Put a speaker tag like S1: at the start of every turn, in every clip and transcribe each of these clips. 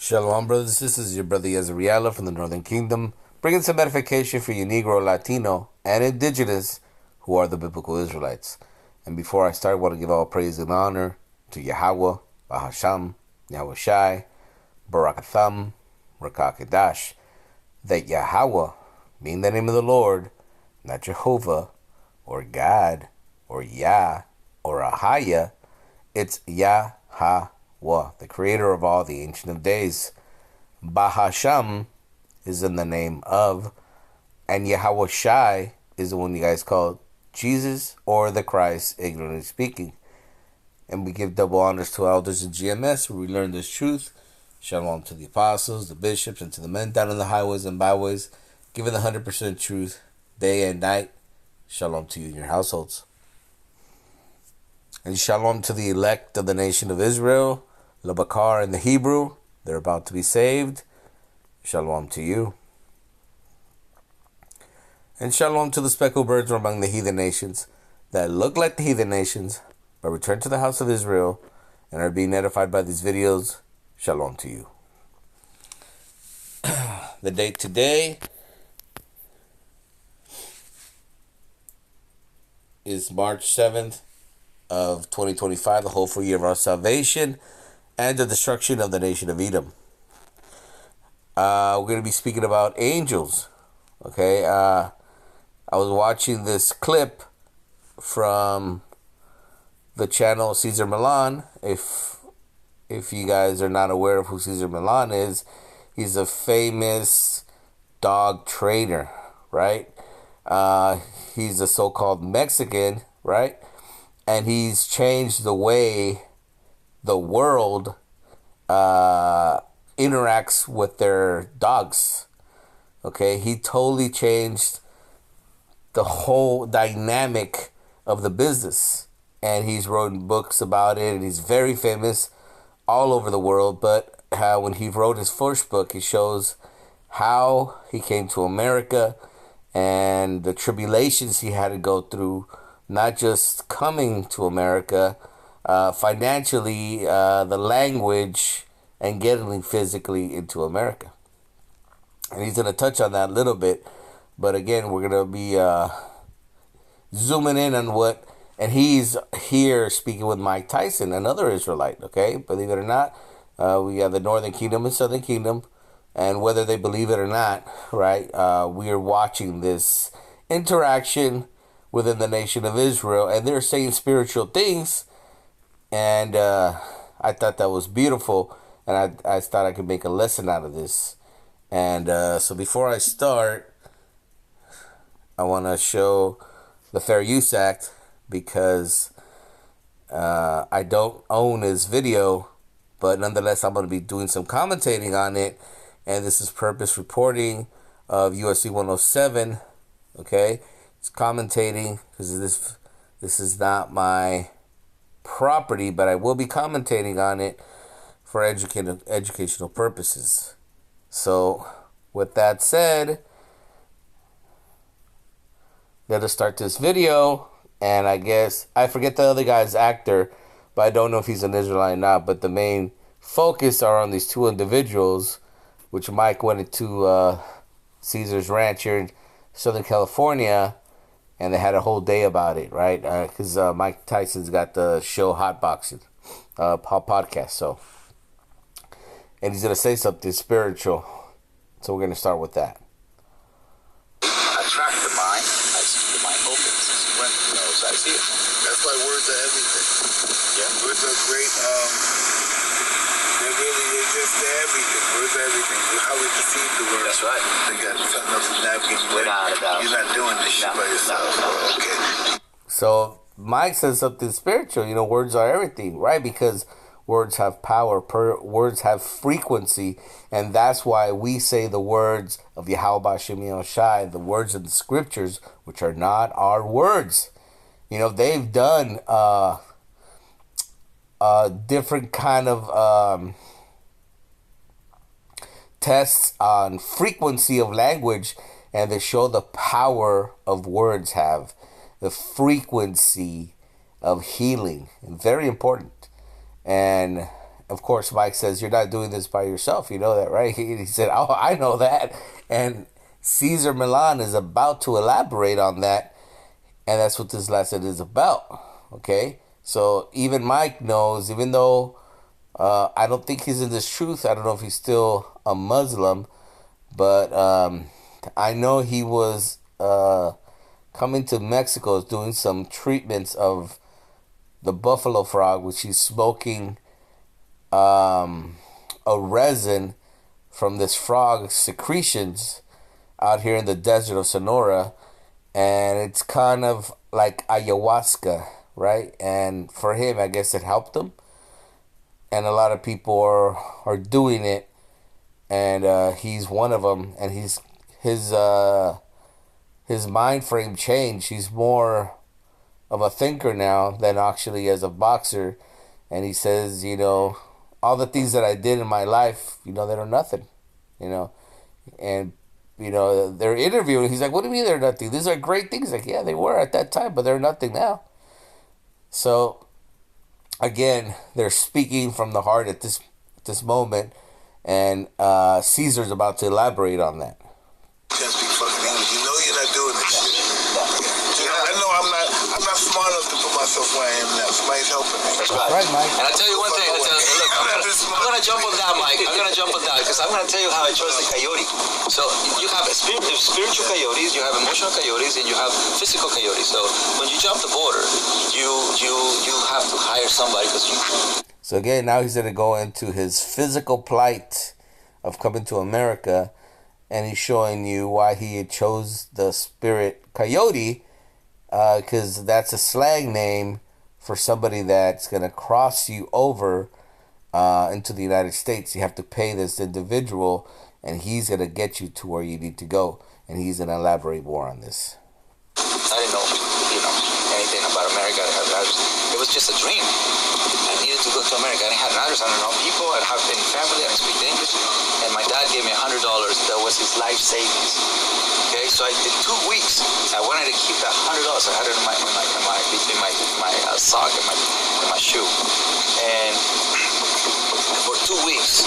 S1: Shalom, brothers and sisters. Your brother ISRAELITES from the Northern Kingdom, bringing some edification for you Negro, Latino, and Indigenous who are the biblical Israelites. And before I start, I want to give all praise and honor to Yahweh, Bahasham, Yahweh Shai, Barakatham, Rakakadash. That Yahweh, being the name of the Lord, not Jehovah, or God, or Yah, or Ahaya, it's Yahweh, the creator of all, the Ancient of Days. Bahasham is in the name of, and Yahweh Shai is the one you guys call Jesus or the Christ, ignorantly speaking. And we give double honors to elders in GMS where we learn this truth. Shalom to the apostles, the bishops, and to the men down on the highways and byways, giving the 100% truth day and night. Shalom to you and your households. And shalom to the elect of the nation of Israel, Labakar in the Hebrew. They're about to be saved. Shalom to you. And shalom to the speckled birds from among the heathen nations that look like the heathen nations, but return to the house of Israel and are being edified by these videos. Shalom to you. The date today is March 7th of 2025, the whole full year of our salvation and the destruction of the nation of Edom. We're going to be speaking about angels. Okay, I was watching this clip from the channel Caesar Milan. If you guys are not aware of who Caesar Milan is, he's a famous dog trainer, right? He's a so-called Mexican, right? And he's changed the way the world interacts with their dogs. Okay, he totally changed the whole dynamic of the business. And he's written books about it, and he's very famous all over the world. But when he wrote his first book, he shows how he came to America and the tribulations he had to go through, not just coming to America, financially, the language, and getting physically into America. And he's going to touch on that a little bit. But again, we're going to be zooming in on what, and he's here speaking with Mike Tyson, another Israelite, okay? Believe it or not, we have the Northern Kingdom and Southern Kingdom, and whether they believe it or not, right, we are watching this interaction within the nation of Israel, and they're saying spiritual things, and I thought that was beautiful, and I thought I could make a lesson out of this. And so before I start, I want to show the Fair Use Act, because I don't own his video, but nonetheless I'm going to be doing some commentating on it, and this is purpose reporting of USC 107, okay? It's commentating because this is not my property, but I will be commentating on it for educational purposes. So with that said, let us start this video. And I guess I forget the other guy's actor, but I don't know if he's an Israelite or not. But the main focus are on these two individuals, which Mike went into Caesar's Ranch here in Southern California, and they had a whole day about it, right? Because Mike Tyson's got the show Hot Boxing podcast. So, and he's gonna say something spiritual. So we're gonna start with that.
S2: Attract the mind. The mind opens. When it knows, I see it.
S3: That's why words are everything.
S2: Yeah.
S3: Words are great. They're just everything. Words are everything. How we perceive the word.
S2: That's right.
S3: They got something else to navigate.
S2: Without a doubt.
S3: You're not doing this shit by yourself.
S2: No.
S3: Okay.
S1: So Mike says something spiritual. You know, words are everything, right? Because words have power. Words have frequency. And that's why we say the words of Yahweh B'Shem Shai, the words of the scriptures, which are not our words. You know, they've done different kind of tests on frequency of language, and they show the power of words have, the frequency of healing. Very important. And of course, Mike says, "You're not doing this by yourself. You know that, right?" He said, "Oh, I know that." And Cesar Millan is about to elaborate on that, and that's what this lesson is about. Okay, so even Mike knows, even though I don't think he's in this truth. I don't know if he's still a Muslim, but I know he was coming to Mexico, doing some treatments of the buffalo frog, which he's smoking a resin from this frog's secretions out here in the desert of Sonora, and it's kind of like ayahuasca, right? And for him, I guess it helped him, and a lot of people are doing it, and he's one of them. And his mind frame changed. He's more of a thinker now than actually as a boxer. And he says, all the things that I did in my life, they're nothing, and they're interviewing. He's like, "What do you mean they're nothing? These are great things." Like, yeah, they were at that time, but they're nothing now. So again, they're speaking from the heart at this moment, and Caesar's about to elaborate on that.
S3: Can't speak fucking English. You know you're not doing this shit. I know I'm not smart enough to put myself where I am now. Somebody's helping me.
S2: That's
S1: Right, Mike.
S2: And I tell you one thing. Look, I'm gonna jump on that, Mike. I'm gonna jump on that because I'm gonna tell you how I chose the coyote. So you have spiritual coyotes, you have emotional coyotes, and you have physical coyotes. So when you jump the border, you have to hire somebody because you.
S1: So again, now he's going to go into his physical plight of coming to America, and he's showing you why he chose the spirit coyote, because that's a slang name for somebody that's going to cross you over into the United States. You have to pay this individual, and he's going to get you to where you need to go, and he's going to elaborate more on this.
S2: I didn't know, anything about America. It was just a dream. I needed to go to America. I didn't have an address. I didn't know people. I didn't have any family. I didn't speak English. And my dad gave me $100. That was his life savings. Okay, so I did 2 weeks. I wanted to keep that $100. I had it in between my sock and my shoe. And for 2 weeks,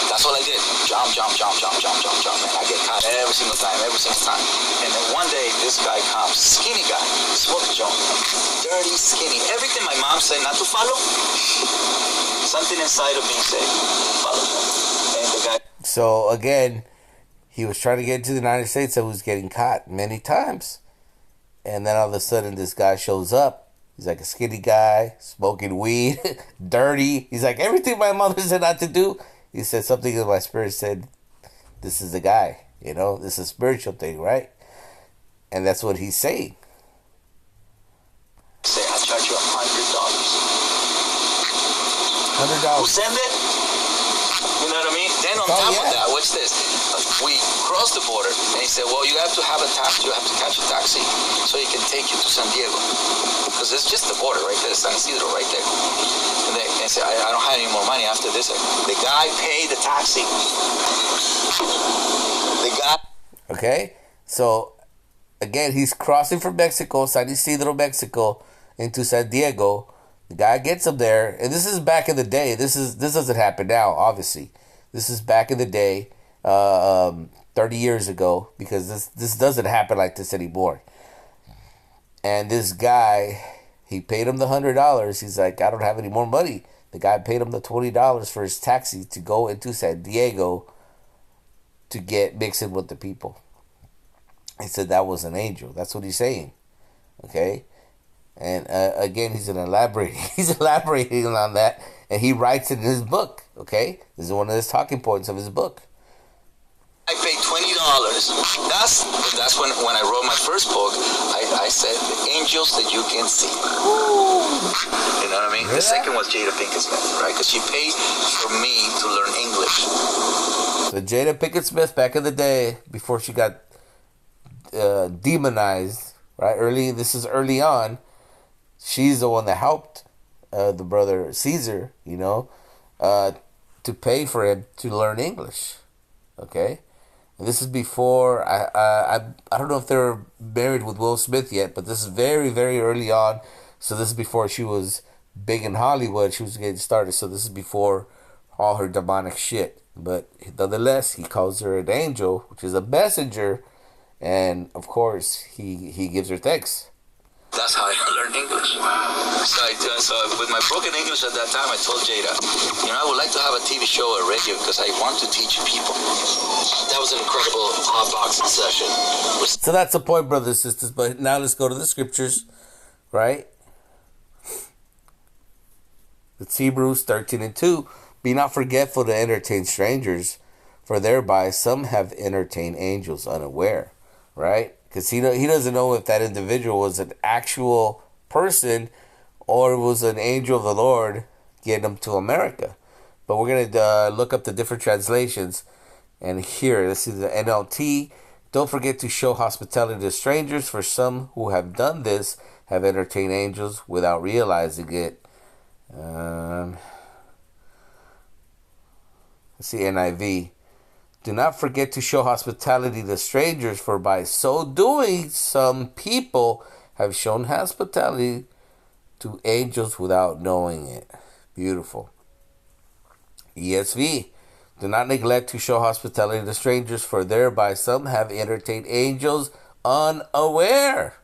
S2: that's all I did. Jump. And I get caught every single time. And then one day, this guy comes, skinny guy, smoking joint, dirty, skinny. Everything my mom said not to follow, something inside of me said, follow. And the guy.
S1: So again, he was trying to get into the United States and was getting caught many times. And then all of a sudden, this guy shows up. He's like a skinny guy, smoking weed, dirty. He's like, everything my mother said not to do. He said something in my spirit said, this is the guy, this is a spiritual thing, right? And that's what he's saying.
S2: Say, I charge you $100.
S1: $100.
S2: Who send it? You know what I mean? Then on top of that, what's this? We crossed the border, and he said, well, you have to have a taxi. You have to catch a taxi so he can take you to San Diego. Because it's just the border right there, San Isidro right there. And they said, I don't have any more money after this. The guy paid the taxi. The guy.
S1: Okay, so again, he's crossing from Mexico, San Isidro, Mexico, into San Diego. The guy gets him there, and this is back in the day. This doesn't happen now, obviously. This is back in the day, 30 years ago, because this doesn't happen like this anymore. And this guy, he paid him the $100. He's like, I don't have any more money. The guy paid him the $20 for his taxi to go into San Diego to get mixing with the people. He said that was an angel. That's what he's saying. Okay? And again, he's elaborating on that, and he writes it in his book. Okay? This is one of his talking points of his book.
S2: I paid $20. That's when I wrote my first book. I said the angels that you can see. You know what I mean? The second was Jada Pinkett Smith, right? Because she paid for me to learn English.
S1: So Jada Pinkett Smith, back in the day, before she got demonized, right? This is early on. She's the one that helped the brother Caesar, to pay for him to learn English. Okay. And this is before, I don't know if they were married with Will Smith yet, but this is very, very early on. So this is before she was big in Hollywood. She was getting started. So this is before all her demonic shit. But nonetheless, he calls her an angel, which is a messenger. And of course, he gives her thanks.
S2: That's how I learned English. So with my broken English at that time, I told Jada, I would like to have a TV show or radio because I want to teach people. That was an incredible hot boxing session.
S1: So that's the point, brothers and sisters. But now let's go to the scriptures, right? It's Hebrews 13:2. Be not forgetful to entertain strangers, for thereby some have entertained angels unaware, right? Because he doesn't know if that individual was an actual person or it was an angel of the Lord getting him to America. But we're going to look up the different translations. And here, this is the NLT. Don't forget to show hospitality to strangers, for some who have done this have entertained angels without realizing it. Let's see, NIV. Do not forget to show hospitality to strangers, for by so doing, some people have shown hospitality to angels without knowing it. Beautiful. ESV. Do not neglect to show hospitality to strangers, for thereby some have entertained angels unaware.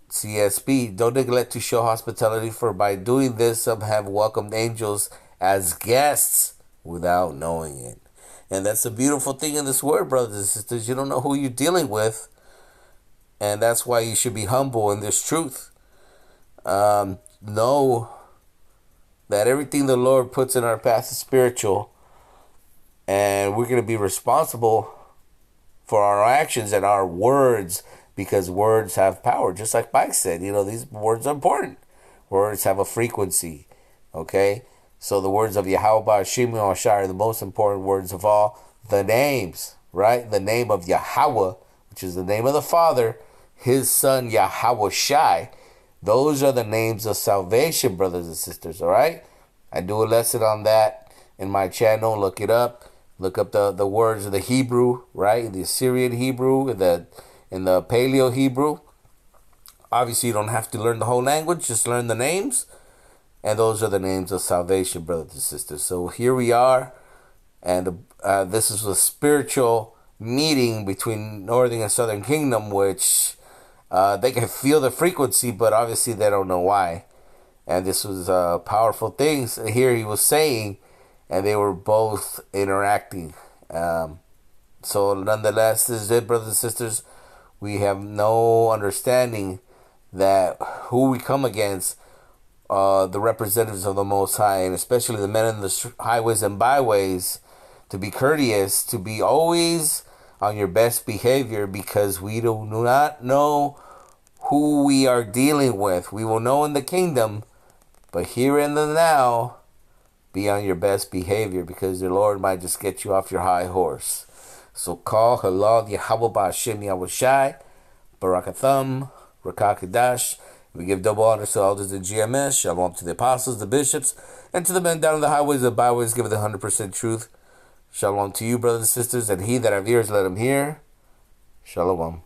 S1: CSB. Don't neglect to show hospitality, for by doing this, some have welcomed angels as guests without knowing it. And that's the beautiful thing in this word, brothers and sisters. You don't know who you're dealing with. And that's why you should be humble in this truth. Know that everything the Lord puts in our path is spiritual. And we're going to be responsible for our actions and our words, because words have power. Just like Mike said, these words are important. Words have a frequency. Okay? So the words of Yahweh Hashem are the most important words of all. The names, right? The name of Yahweh, which is the name of the Father, His Son Yahweh Shai. Those are the names of salvation, brothers and sisters, all right? I do a lesson on that in my channel. Look it up. Look up the words of the Hebrew, right? The Assyrian Hebrew, in the Paleo Hebrew. Obviously, you don't have to learn the whole language. Just learn the names. And those are the names of salvation, brothers and sisters. So here we are. And this is a spiritual meeting between Northern and Southern Kingdom, which they can feel the frequency, but obviously they don't know why. And this was powerful things here he was saying, and they were both interacting. So nonetheless, this is it, brothers and sisters. We have no understanding that who we come against, the representatives of the Most High, and especially the men in the highways and byways, to be courteous, to be always on your best behavior, because we do not know who we are dealing with. We will know in the kingdom, but here in the now, be on your best behavior, because the Lord might just get you off your high horse. So call halal Yahweh Ba'Shem Yahweh Shai, Barakatham, Rakakadash. We give double honor to elders in GMS. Shalom to the apostles, the bishops, and to the men down on the highways and byways. Give the 100% truth. Shalom to you, brothers and sisters, and he that have ears, let him hear. Shalom.